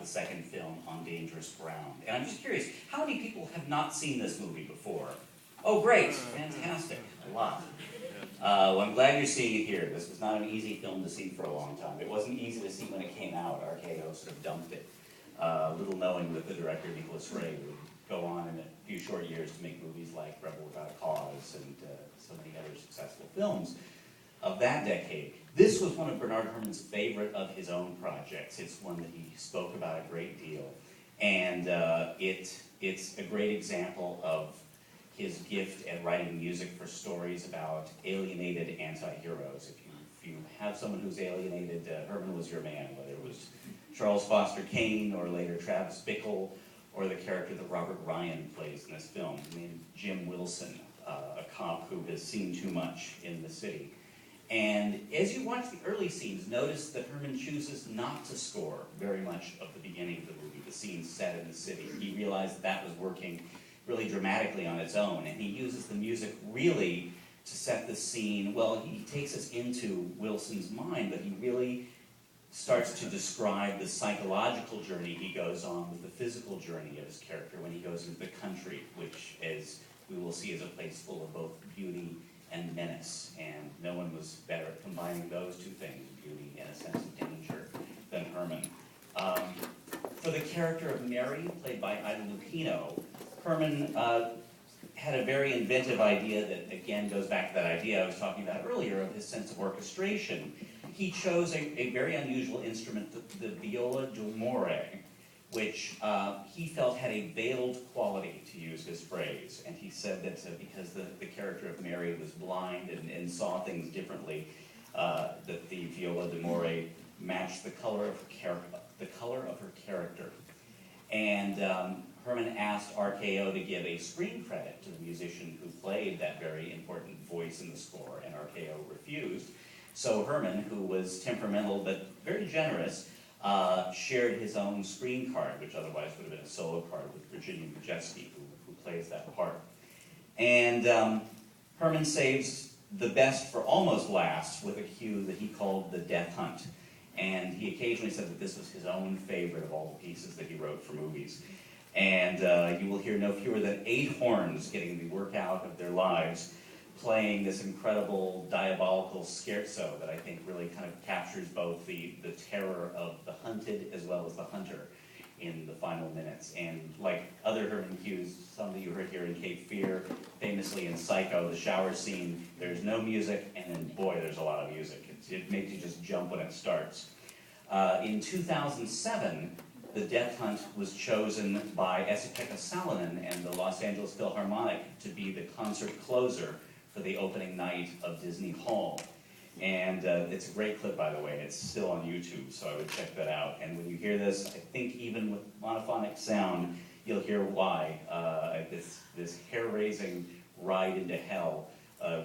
the second film, On Dangerous Ground. And I'm just curious, how many people have not seen this movie before? Oh, great, fantastic, a lot. Well, I'm glad you're seeing it here. This was not an easy film to see for a long time. It wasn't easy to see when it came out. RKO sort of dumped it, little knowing that the director, Nicholas Ray, would go on in a few short years to make movies like Rebel Without a Cause and so many other successful films of that decade. This was one of Bernard Herrmann's favorite of his own projects. It's one that he spoke about a great deal. And it's a great example of his gift at writing music for stories about alienated anti-heroes. If you have someone who's alienated, Herrmann was your man, whether it was Charles Foster Kane or later Travis Bickle or the character that Robert Ryan plays in this film, named Jim Wilson, a cop who has seen too much in the city. And as you watch the early scenes, notice that Herrmann chooses not to score very much of the beginning of the movie, the scenes set in the city. He realized that was working really dramatically on its own, and he uses the music really to set the scene. Well, he takes us into Wilson's mind, but he really starts to describe the psychological journey he goes on with the physical journey of his character when he goes into the country, which, as we will see, is a place full of both beauty and menace, and no one was better at combining those two things, beauty and a sense of danger, than Herrmann. For the character of Mary, played by Ida Lupino, Herrmann had a very inventive idea that, again, goes back to that idea I was talking about earlier of his sense of orchestration. He chose a very unusual instrument, the viola d'amore, which he felt had a veiled quality, to use his phrase. And he said that because the character of Mary was blind and saw things differently, that the viola d'amore matched the color of her character. And Herrmann asked RKO to give a screen credit to the musician who played that very important voice in the score, and RKO refused. So Herrmann, who was temperamental but very generous, shared his own screen card, which otherwise would have been a solo card, with Virginia Majeski, who plays that part. And Herrmann saves the best for almost last with a cue that he called the death hunt. And he occasionally said that this was his own favorite of all the pieces that he wrote for movies. And you will hear no fewer than 8 horns getting the work out of their lives, playing this incredible diabolical scherzo that I think really kind of captures both the terror of the hunted as well as the hunter in the final minutes. And like other Herrmann cues, some that you heard here in Cape Fear, famously in Psycho, the shower scene, there's no music, and then boy, there's a lot of music. It makes you just jump when it starts. In 2007, the Death Hunt was chosen by Esa-Pekka Salonen and the Los Angeles Philharmonic to be the concert closer for the opening night of Disney Hall. And it's a great clip, by the way, and it's still on YouTube, so I would check that out. And when you hear this, I think even with monophonic sound, you'll hear why this hair-raising ride into hell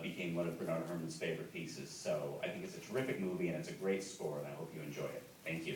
became one of Bernard Herrmann's favorite pieces. So I think it's a terrific movie, and it's a great score, and I hope you enjoy it. Thank you.